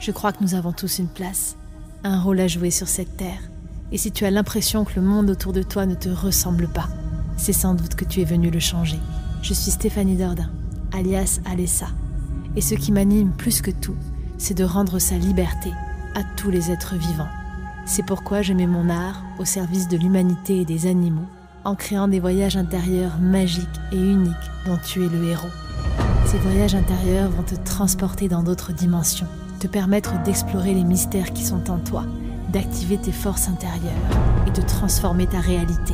Je crois que nous avons tous une place, un rôle à jouer sur cette terre. Et si tu as l'impression que le monde autour de toi ne te ressemble pas, c'est sans doute que tu es venu le changer. Je suis Stéphanie Dordain, alias Alessa. Et ce qui m'anime plus que tout, c'est de rendre sa liberté à tous les êtres vivants. C'est pourquoi je mets mon art au service de l'humanité et des animaux, en créant des voyages intérieurs magiques et uniques dont tu es le héros. Ces voyages intérieurs vont te transporter dans d'autres dimensions, te permettre d'explorer les mystères qui sont en toi, d'activer tes forces intérieures et de transformer ta réalité.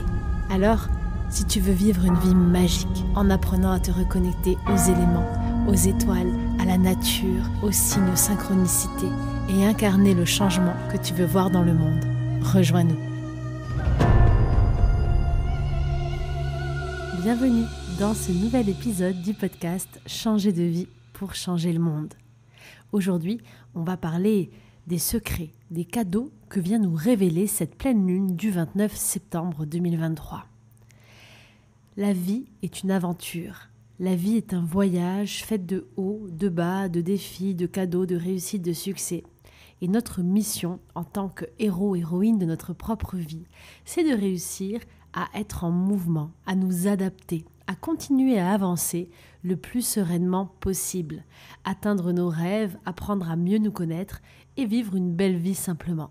Alors, si tu veux vivre une vie magique en apprenant à te reconnecter aux éléments, aux étoiles, à la nature, aux signes, aux synchronicités et incarner le changement que tu veux voir dans le monde, rejoins-nous. Bienvenue dans ce nouvel épisode du podcast Changer de vie pour changer le monde. Aujourd'hui, on va parler des secrets, des cadeaux que vient nous révéler cette pleine lune du 29 septembre 2023. La vie est une aventure. La vie est un voyage fait de hauts, de bas, de défis, de cadeaux, de réussites, de succès. Et notre mission, en tant que héros, héroïne de notre propre vie, c'est de réussir à être en mouvement, à nous adapter, à continuer à avancer le plus sereinement possible, atteindre nos rêves, apprendre à mieux nous connaître et vivre une belle vie simplement.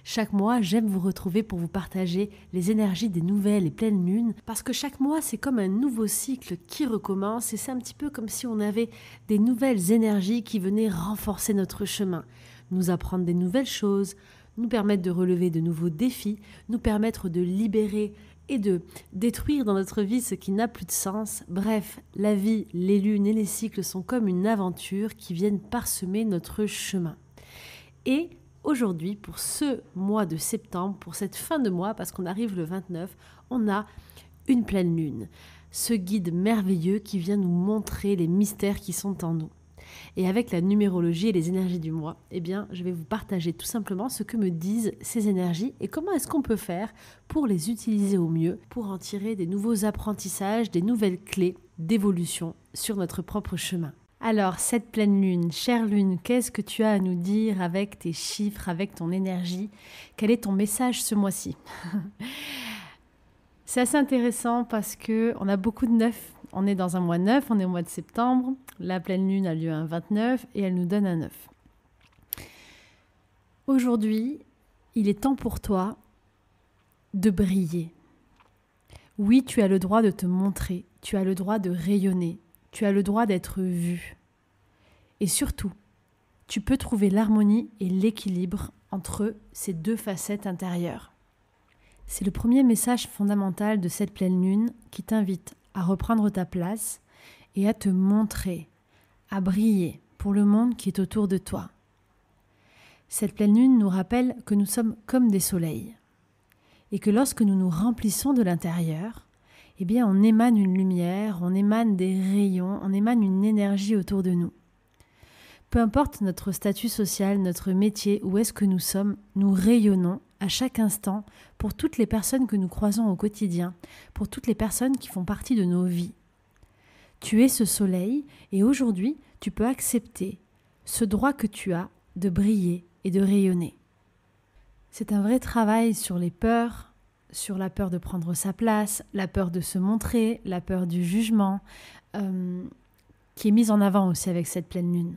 Chaque mois, j'aime vous retrouver pour vous partager les énergies des nouvelles et pleines lunes, parce que chaque mois, c'est comme un nouveau cycle qui recommence et c'est un petit peu comme si on avait des nouvelles énergies qui venaient renforcer notre chemin, nous apprendre des nouvelles choses, nous permettre de relever de nouveaux défis, nous permettre de libérer et de détruire dans notre vie ce qui n'a plus de sens. Bref, la vie, les lunes et les cycles sont comme une aventure qui viennent parsemer notre chemin. Et aujourd'hui, pour ce mois de septembre, pour cette fin de mois, parce qu'on arrive le 29, on a une pleine lune. Ce guide merveilleux qui vient nous montrer les mystères qui sont en nous. Et avec la numérologie et les énergies du mois, eh bien, je vais vous partager tout simplement ce que me disent ces énergies et comment est-ce qu'on peut faire pour les utiliser au mieux, pour en tirer des nouveaux apprentissages, des nouvelles clés d'évolution sur notre propre chemin. Alors, cette pleine lune, chère lune, qu'est-ce que tu as à nous dire avec tes chiffres, avec ton énergie? Quel est ton message ce mois-ci? C'est assez intéressant parce qu'on a beaucoup de neuf. On est dans un mois 9, on est au mois de septembre. La pleine lune a lieu un 29 et elle nous donne un 9. Aujourd'hui, il est temps pour toi de briller. Oui, tu as le droit de te montrer, tu as le droit de rayonner, tu as le droit d'être vu. Et surtout, tu peux trouver l'harmonie et l'équilibre entre ces deux facettes intérieures. C'est le premier message fondamental de cette pleine lune qui t'invite à reprendre ta place et à te montrer, à briller pour le monde qui est autour de toi. Cette pleine lune nous rappelle que nous sommes comme des soleils et que lorsque nous nous remplissons de l'intérieur, eh bien on émane une lumière, on émane des rayons, on émane une énergie autour de nous. Peu importe notre statut social, notre métier, où est-ce que nous sommes, nous rayonnons à chaque instant pour toutes les personnes que nous croisons au quotidien, pour toutes les personnes qui font partie de nos vies. Tu es ce soleil et aujourd'hui, tu peux accepter ce droit que tu as de briller et de rayonner. C'est un vrai travail sur les peurs, sur la peur de prendre sa place, la peur de se montrer, la peur du jugement, qui est mise en avant aussi avec cette pleine lune.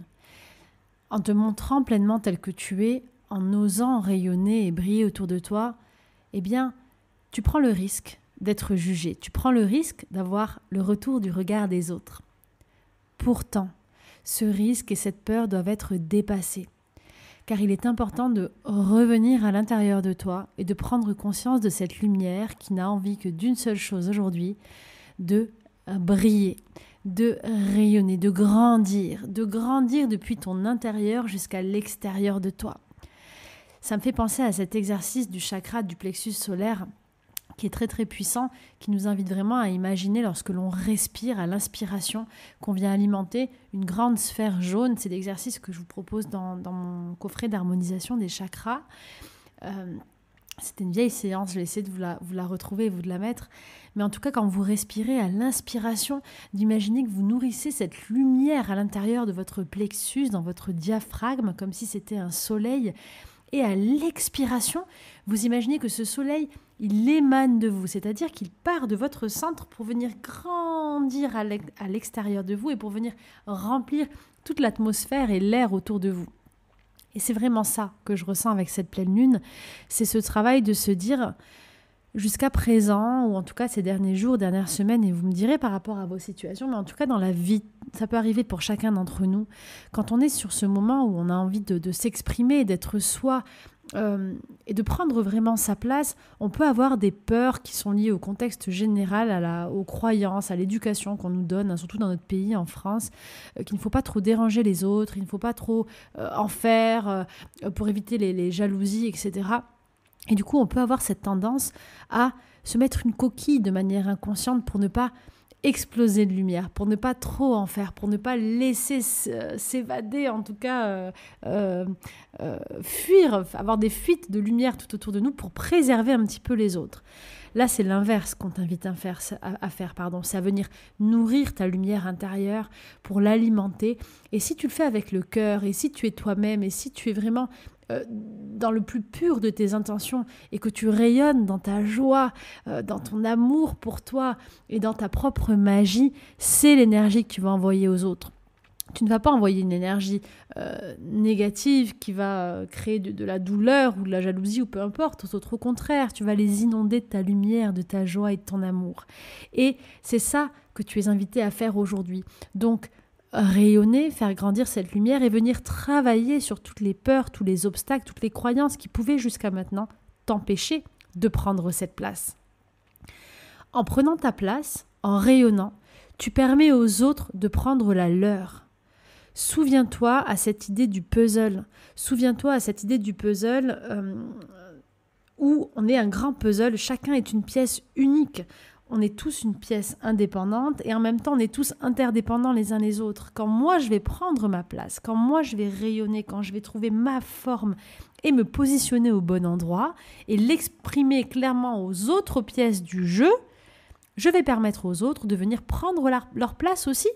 En te montrant pleinement tel que tu es, en osant rayonner et briller autour de toi, eh bien, tu prends le risque d'être jugé. Tu prends le risque d'avoir le retour du regard des autres. Pourtant, ce risque et cette peur doivent être dépassés. Car il est important de revenir à l'intérieur de toi et de prendre conscience de cette lumière qui n'a envie que d'une seule chose aujourd'hui, de briller, de rayonner, de grandir depuis ton intérieur jusqu'à l'extérieur de toi. Ça me fait penser à cet exercice du chakra du plexus solaire qui est très très puissant, qui nous invite vraiment à imaginer lorsque l'on respire à l'inspiration qu'on vient alimenter une grande sphère jaune. C'est l'exercice que je vous propose dans mon coffret d'harmonisation des chakras. C'était une vieille séance, je vais essayer de vous la retrouver et vous de la mettre. Mais en tout cas, quand vous respirez à l'inspiration, d'imaginer que vous nourrissez cette lumière à l'intérieur de votre plexus, dans votre diaphragme, comme si c'était un soleil. Et à l'expiration, vous imaginez que ce soleil, il émane de vous, c'est-à-dire qu'il part de votre centre pour venir grandir à l'extérieur de vous et pour venir remplir toute l'atmosphère et l'air autour de vous. Et c'est vraiment ça que je ressens avec cette pleine lune, c'est ce travail de se dire, jusqu'à présent, ou en tout cas ces derniers jours, dernières semaines, et vous me direz par rapport à vos situations, mais en tout cas dans la vie, ça peut arriver pour chacun d'entre nous, quand on est sur ce moment où on a envie de s'exprimer, d'être soi, et de prendre vraiment sa place, on peut avoir des peurs qui sont liées au contexte général, aux croyances, à l'éducation qu'on nous donne, surtout dans notre pays, en France, qu'il ne faut pas trop déranger les autres, il ne faut pas trop en faire pour éviter les jalousies, etc. Et du coup, on peut avoir cette tendance à se mettre une coquille de manière inconsciente pour ne pas exploser de lumière, pour ne pas trop en faire, pour ne pas laisser s'évader, en tout cas fuir, avoir des fuites de lumière tout autour de nous pour préserver un petit peu les autres. Là, c'est l'inverse qu'on t'invite à faire, c'est à venir nourrir ta lumière intérieure pour l'alimenter. Et si tu le fais avec le cœur, et si tu es toi-même, et si tu es vraiment dans le plus pur de tes intentions et que tu rayonnes dans ta joie, dans ton amour pour toi et dans ta propre magie, c'est l'énergie que tu vas envoyer aux autres. Tu ne vas pas envoyer une énergie négative qui va créer de la douleur ou de la jalousie ou peu importe. Au contraire, tu vas les inonder de ta lumière, de ta joie et de ton amour. Et c'est ça que tu es invité à faire aujourd'hui. Donc, rayonner, faire grandir cette lumière et venir travailler sur toutes les peurs, tous les obstacles, toutes les croyances qui pouvaient jusqu'à maintenant t'empêcher de prendre cette place. En prenant ta place, en rayonnant, tu permets aux autres de prendre la leur. Souviens-toi à cette idée du puzzle. Souviens-toi à cette idée du puzzle où on est un grand puzzle, chacun est une pièce unique. On est tous une pièce indépendante et en même temps on est tous interdépendants les uns les autres. Quand moi je vais prendre ma place, quand moi je vais rayonner, quand je vais trouver ma forme et me positionner au bon endroit et l'exprimer clairement aux autres pièces du jeu, je vais permettre aux autres de venir prendre leur place aussi,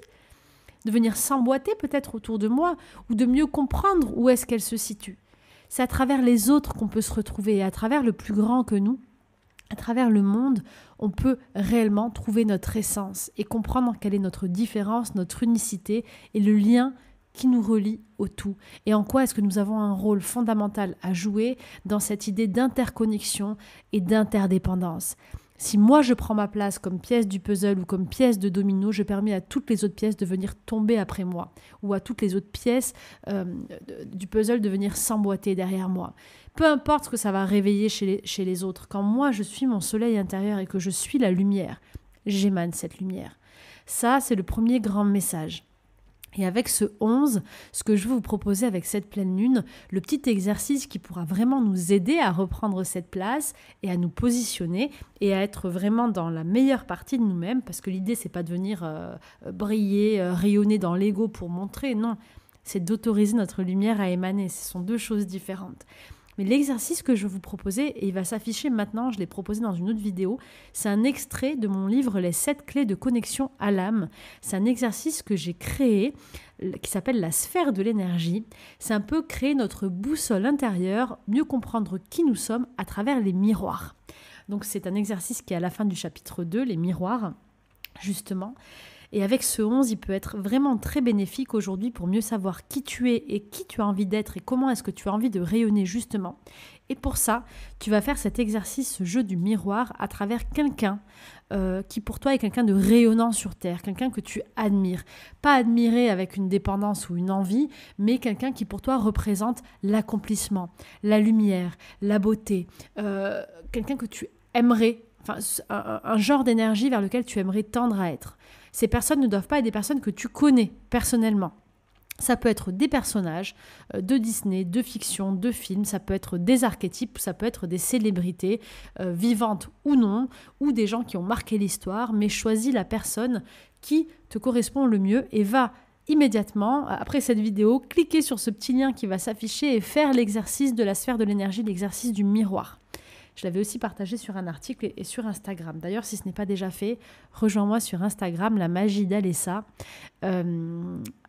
de venir s'emboîter peut-être autour de moi ou de mieux comprendre où est-ce qu'elle se situe. C'est à travers les autres qu'on peut se retrouver et à travers le plus grand que nous. À travers le monde, on peut réellement trouver notre essence et comprendre quelle est notre différence, notre unicité et le lien qui nous relie au tout. Et en quoi est-ce que nous avons un rôle fondamental à jouer dans cette idée d'interconnexion et d'interdépendance. Si moi je prends ma place comme pièce du puzzle ou comme pièce de domino, je permets à toutes les autres pièces de venir tomber après moi ou à toutes les autres pièces du puzzle de venir s'emboîter derrière moi. Peu importe ce que ça va réveiller chez les autres, quand moi je suis mon soleil intérieur et que je suis la lumière, j'émane cette lumière. Ça, c'est le premier grand message. Et avec ce 11, ce que je veux vous proposer avec cette pleine lune, le petit exercice qui pourra vraiment nous aider à reprendre cette place et à nous positionner et à être vraiment dans la meilleure partie de nous-mêmes, parce que l'idée, c'est pas de venir briller, rayonner dans l'ego pour montrer, non, c'est d'autoriser notre lumière à émaner. Ce sont deux choses différentes. Mais l'exercice que je vais vous proposer, et il va s'afficher maintenant, je l'ai proposé dans une autre vidéo, c'est un extrait de mon livre « Les 7 clés de connexion à l'âme ». C'est un exercice que j'ai créé, qui s'appelle la sphère de l'énergie. C'est un peu créer notre boussole intérieure, mieux comprendre qui nous sommes à travers les miroirs. Donc c'est un exercice qui est à la fin du chapitre 2, les miroirs, justement. Et avec ce 11, il peut être vraiment très bénéfique aujourd'hui pour mieux savoir qui tu es et qui tu as envie d'être et comment est-ce que tu as envie de rayonner justement. Et pour ça, tu vas faire cet exercice, ce jeu du miroir à travers quelqu'un qui pour toi est quelqu'un de rayonnant sur Terre, quelqu'un que tu admires. Pas admirer avec une dépendance ou une envie, mais quelqu'un qui pour toi représente l'accomplissement, la lumière, la beauté, quelqu'un que tu aimerais, enfin un genre d'énergie vers lequel tu aimerais tendre à être. Ces personnes ne doivent pas être des personnes que tu connais personnellement. Ça peut être des personnages de Disney, de fiction, de films, ça peut être des archétypes, ça peut être des célébrités vivantes ou non, ou des gens qui ont marqué l'histoire, mais choisis la personne qui te correspond le mieux et va immédiatement, après cette vidéo, cliquer sur ce petit lien qui va s'afficher et faire l'exercice de la sphère de l'énergie, l'exercice du miroir. Je l'avais aussi partagé sur un article et sur Instagram. D'ailleurs, si ce n'est pas déjà fait, rejoins-moi sur Instagram, la magie d'Alessa.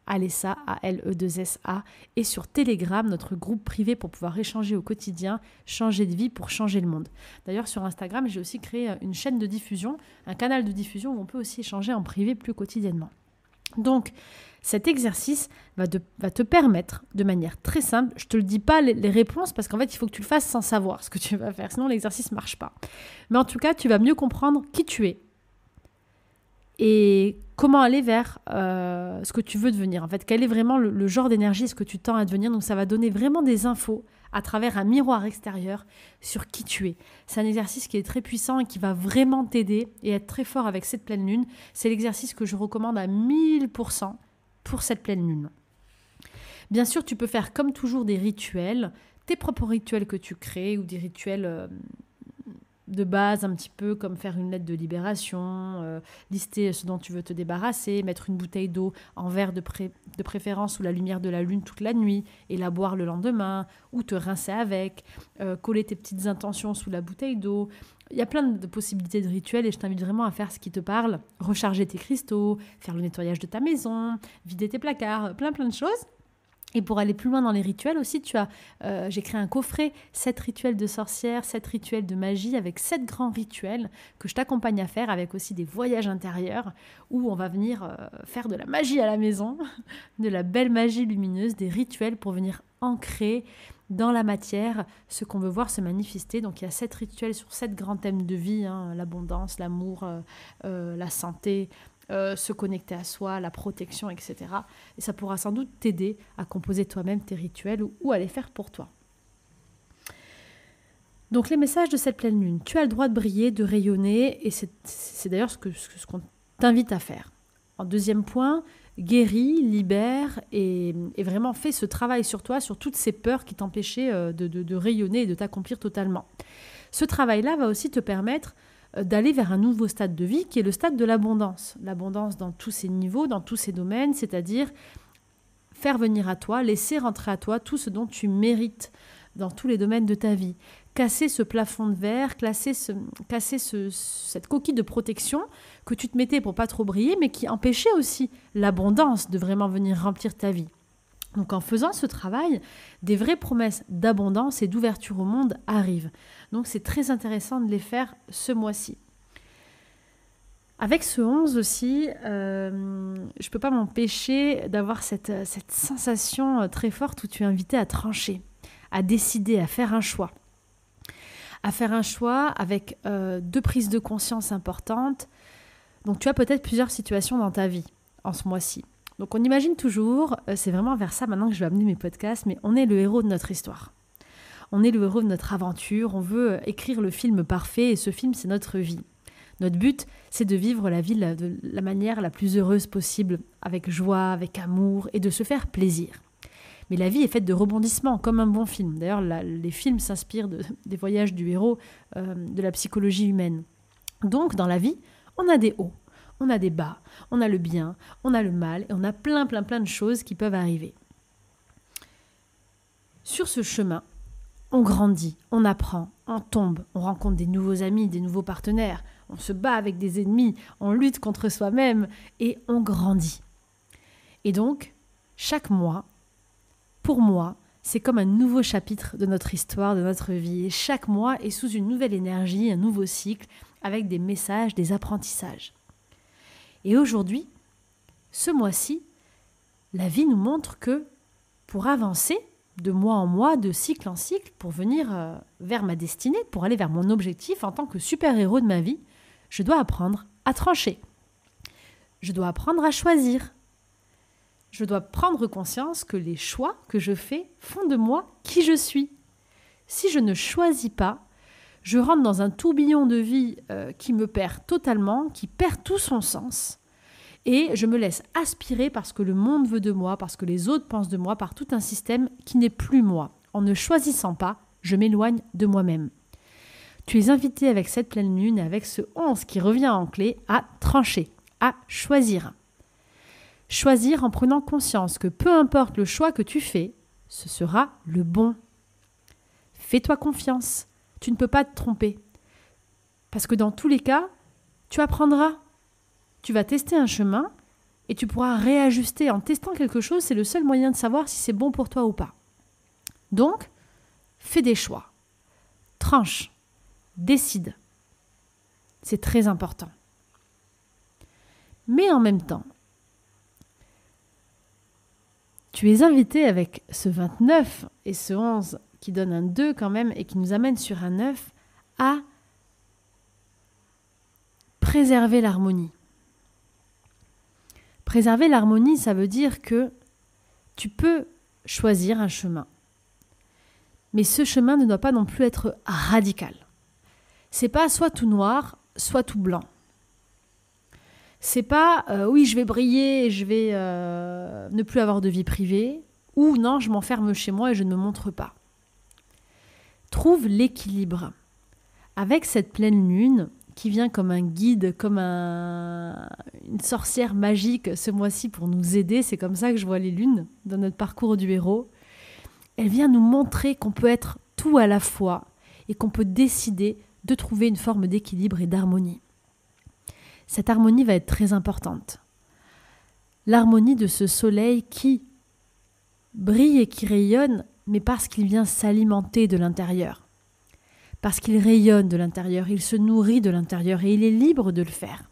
Alessa, A-L-E-2-S-A, et sur Telegram, notre groupe privé pour pouvoir échanger au quotidien, changer de vie pour changer le monde. D'ailleurs, sur Instagram, j'ai aussi créé une chaîne de diffusion, un canal de diffusion où on peut aussi échanger en privé plus quotidiennement. Donc, cet exercice va te permettre, de manière très simple, je ne te le dis pas les réponses parce qu'en fait, il faut que tu le fasses sans savoir ce que tu vas faire, sinon l'exercice ne marche pas. Mais en tout cas, tu vas mieux comprendre qui tu es et comment aller vers ce que tu veux devenir. En fait, quel est vraiment le genre d'énergie, ce que tu tends à devenir. Donc, ça va donner vraiment des infos à travers un miroir extérieur sur qui tu es. C'est un exercice qui est très puissant et qui va vraiment t'aider et être très fort avec cette pleine lune. C'est l'exercice que je recommande à 1000% pour cette pleine lune. Bien sûr, tu peux faire comme toujours des rituels, tes propres rituels que tu crées ou des rituels de base un petit peu comme faire une lettre de libération, lister ce dont tu veux te débarrasser, mettre une bouteille d'eau en verre de préférence sous la lumière de la lune toute la nuit et la boire le lendemain ou te rincer avec, coller tes petites intentions sous la bouteille d'eau. Il y a plein de possibilités de rituels et je t'invite vraiment à faire ce qui te parle, recharger tes cristaux, faire le nettoyage de ta maison, vider tes placards, plein de choses. Et pour aller plus loin dans les rituels aussi, j'ai créé un coffret, 7 rituels de sorcière, 7 rituels de magie, avec 7 grands rituels que je t'accompagne à faire, avec aussi des voyages intérieurs où on va venir faire de la magie à la maison, de la belle magie lumineuse, des rituels pour venir ancrer dans la matière ce qu'on veut voir se manifester. Donc il y a 7 rituels sur 7 grands thèmes de vie, l'abondance, l'amour, la santé, se connecter à soi, la protection, etc. Et ça pourra sans doute t'aider à composer toi-même tes rituels ou à les faire pour toi. Donc les messages de cette pleine lune, tu as le droit de briller, de rayonner, et c'est d'ailleurs ce qu'on t'invite à faire. En deuxième point, guéris, libère et vraiment fais ce travail sur toi, sur toutes ces peurs qui t'empêchaient de rayonner et de t'accomplir totalement. Ce travail-là va aussi te permettre d'aller vers un nouveau stade de vie qui est le stade de l'abondance. L'abondance dans tous ses niveaux, dans tous ses domaines, c'est-à-dire faire venir à toi, laisser rentrer à toi tout ce dont tu mérites dans tous les domaines de ta vie. Casser ce plafond de verre, casser cette coquille de protection que tu te mettais pour pas trop briller, mais qui empêchait aussi l'abondance de vraiment venir remplir ta vie. Donc en faisant ce travail, des vraies promesses d'abondance et d'ouverture au monde arrivent. Donc c'est très intéressant de les faire ce mois-ci. Avec ce 11 aussi, je ne peux pas m'empêcher d'avoir cette sensation très forte où tu es invité à trancher, à décider, à faire un choix. À faire un choix avec 2 prises de conscience importantes. Donc tu as peut-être plusieurs situations dans ta vie en ce mois-ci. Donc on imagine toujours, c'est vraiment vers ça maintenant que je vais amener mes podcasts, mais on est le héros de notre histoire. On est le héros de notre aventure, on veut écrire le film parfait et ce film c'est notre vie. Notre but c'est de vivre la vie de la manière la plus heureuse possible, avec joie, avec amour et de se faire plaisir. Mais la vie est faite de rebondissements, comme un bon film. D'ailleurs les films s'inspirent des voyages du héros, de la psychologie humaine. Donc dans la vie, on a des hauts. On a des bas, on a le bien, on a le mal, et on a plein de choses qui peuvent arriver. Sur ce chemin, on grandit, on apprend, on tombe, on rencontre des nouveaux amis, des nouveaux partenaires, on se bat avec des ennemis, on lutte contre soi-même, et on grandit. Et donc, chaque mois, pour moi, c'est comme un nouveau chapitre de notre histoire, de notre vie, et chaque mois est sous une nouvelle énergie, un nouveau cycle, avec des messages, des apprentissages. Et aujourd'hui, ce mois-ci, la vie nous montre que pour avancer de mois en mois, de cycle en cycle, pour venir vers ma destinée, pour aller vers mon objectif en tant que super-héros de ma vie, je dois apprendre à trancher. Je dois apprendre à choisir. Je dois prendre conscience que les choix que je fais font de moi qui je suis. Si je ne choisis pas, je rentre dans un tourbillon de vie qui me perd totalement, qui perd tout son sens. Et je me laisse aspirer parce que le monde veut de moi, parce que les autres pensent de moi, par tout un système qui n'est plus moi. En ne choisissant pas, je m'éloigne de moi-même. Tu es invité avec cette pleine lune et avec ce 11 qui revient en clé à trancher, à choisir. Choisir en prenant conscience que peu importe le choix que tu fais, ce sera le bon. Fais-toi confiance. tu ne peux pas te tromper. Parce que dans tous les cas, tu apprendras. Tu vas tester un chemin et tu pourras réajuster. En testant quelque chose, c'est le seul moyen de savoir si c'est bon pour toi ou pas. Donc, fais des choix. Tranche. Décide. C'est très important. Mais en même temps, tu es invité avec ce 29 et ce 11 qui donne un 2 quand même et qui nous amène sur un 9 à préserver l'harmonie. Préserver l'harmonie, ça veut dire que tu peux choisir un chemin. Mais ce chemin ne doit pas non plus être radical. C'est pas soit tout noir, soit tout blanc. C'est pas oui, je vais briller et je vais ne plus avoir de vie privée, ou non, je m'enferme chez moi et je ne me montre pas. Trouve l'équilibre. Avec cette pleine lune qui vient comme un guide, comme une sorcière magique ce mois-ci pour nous aider, c'est comme ça que je vois les lunes dans notre parcours du héros. Elle vient nous montrer qu'on peut être tout à la fois et qu'on peut décider de trouver une forme d'équilibre et d'harmonie. Cette harmonie va être très importante. L'harmonie de ce soleil qui brille et qui rayonne, mais parce qu'il vient s'alimenter de l'intérieur. Parce qu'il rayonne de l'intérieur, il se nourrit de l'intérieur et il est libre de le faire.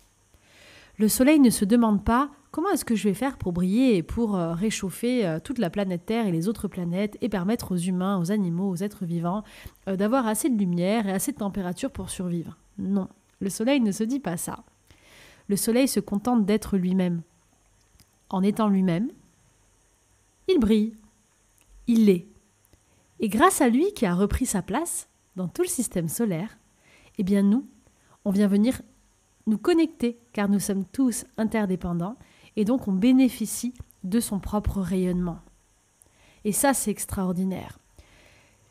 Le soleil ne se demande pas comment est-ce que je vais faire pour briller et pour réchauffer toute la planète Terre et les autres planètes et permettre aux humains, aux animaux, aux êtres vivants d'avoir assez de lumière et assez de température pour survivre. Non, le soleil ne se dit pas ça. Le soleil se contente d'être lui-même. En étant lui-même, il brille, il l'est. Et grâce à lui qui a repris sa place dans tout le système solaire, eh bien nous, on vient venir nous connecter car nous sommes tous interdépendants et donc on bénéficie de son propre rayonnement. Et ça, c'est extraordinaire.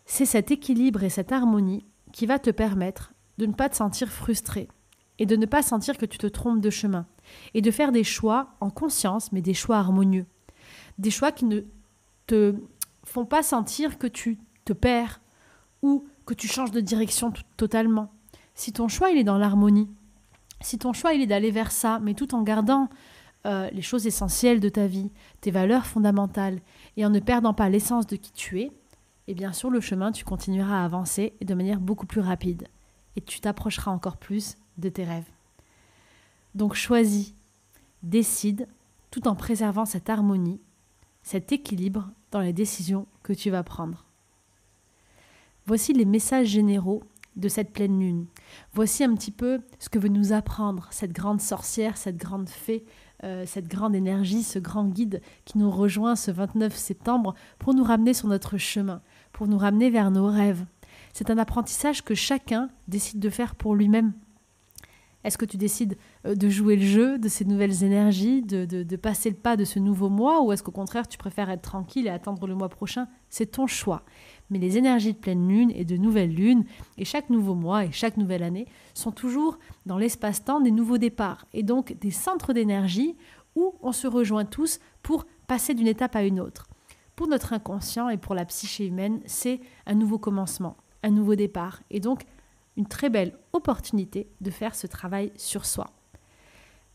C'est cet équilibre et cette harmonie qui va te permettre de ne pas te sentir frustré et de ne pas sentir que tu te trompes de chemin et de faire des choix en conscience, mais des choix harmonieux. Des choix qui ne te font pas sentir que tu te perds ou que tu changes de direction totalement. Si ton choix il est dans l'harmonie, si ton choix il est d'aller vers ça, mais tout en gardant les choses essentielles de ta vie, tes valeurs fondamentales, et en ne perdant pas l'essence de qui tu es, et bien sur le chemin, tu continueras à avancer de manière beaucoup plus rapide. Et tu t'approcheras encore plus de tes rêves. Donc choisis, décide, tout en préservant cette harmonie, cet équilibre dans les décisions que tu vas prendre. Voici les messages généraux de cette pleine lune. Voici un petit peu ce que veut nous apprendre cette grande sorcière, cette grande fée, cette grande énergie, ce grand guide qui nous rejoint ce 29 septembre pour nous ramener sur notre chemin, pour nous ramener vers nos rêves. C'est un apprentissage que chacun décide de faire pour lui-même. Est-ce que tu décides de jouer le jeu de ces nouvelles énergies, de passer le pas de ce nouveau mois, ou est-ce qu'au contraire tu préfères être tranquille et attendre le mois prochain? C'est ton choix. Mais les énergies de pleine lune et de nouvelle lune, et chaque nouveau mois et chaque nouvelle année, sont toujours dans l'espace-temps des nouveaux départs, et donc des centres d'énergie où on se rejoint tous pour passer d'une étape à une autre. Pour notre inconscient et pour la psyché humaine, c'est un nouveau commencement, un nouveau départ, et donc une très belle opportunité de faire ce travail sur soi.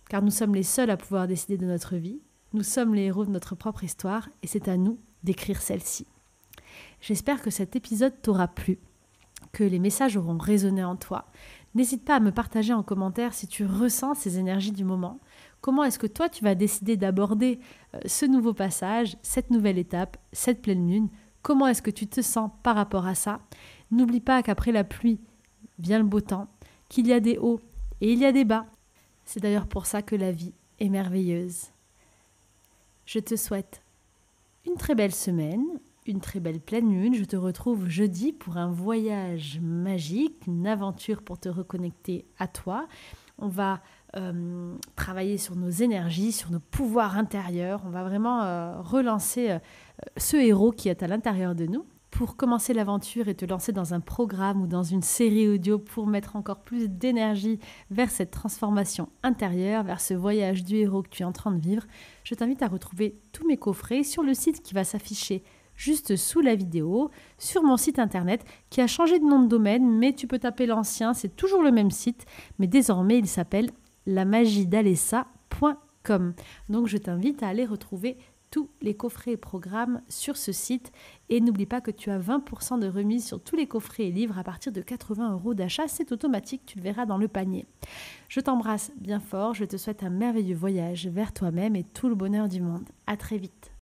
Car nous sommes les seuls à pouvoir décider de notre vie, nous sommes les héros de notre propre histoire, et c'est à nous d'écrire celle-ci. J'espère que cet épisode t'aura plu, que les messages auront résonné en toi. N'hésite pas à me partager en commentaire si tu ressens ces énergies du moment. Comment est-ce que toi, tu vas décider d'aborder ce nouveau passage, cette nouvelle étape, cette pleine lune? Comment est-ce que tu te sens par rapport à ça? N'oublie pas qu'après la pluie vient le beau temps, qu'il y a des hauts et il y a des bas. C'est d'ailleurs pour ça que la vie est merveilleuse. Je te souhaite une très belle semaine, une très belle pleine lune. Je te retrouve jeudi pour un voyage magique, une aventure pour te reconnecter à toi. On va travailler sur nos énergies, sur nos pouvoirs intérieurs. On va vraiment relancer ce héros qui est à l'intérieur de nous pour commencer l'aventure et te lancer dans un programme ou dans une série audio pour mettre encore plus d'énergie vers cette transformation intérieure, vers ce voyage du héros que tu es en train de vivre. Je t'invite à retrouver tous mes coffrets sur le site qui va s'afficher juste sous la vidéo, sur mon site internet qui a changé de nom de domaine, mais tu peux taper l'ancien, c'est toujours le même site, mais désormais il s'appelle lamagidalessa.com. Donc je t'invite à aller retrouver tous les coffrets et programmes sur ce site. Et n'oublie pas que tu as 20% de remise sur tous les coffrets et livres à partir de 80 € d'achat. C'est automatique, tu le verras dans le panier. Je t'embrasse bien fort, je te souhaite un merveilleux voyage vers toi-même et tout le bonheur du monde. À très vite.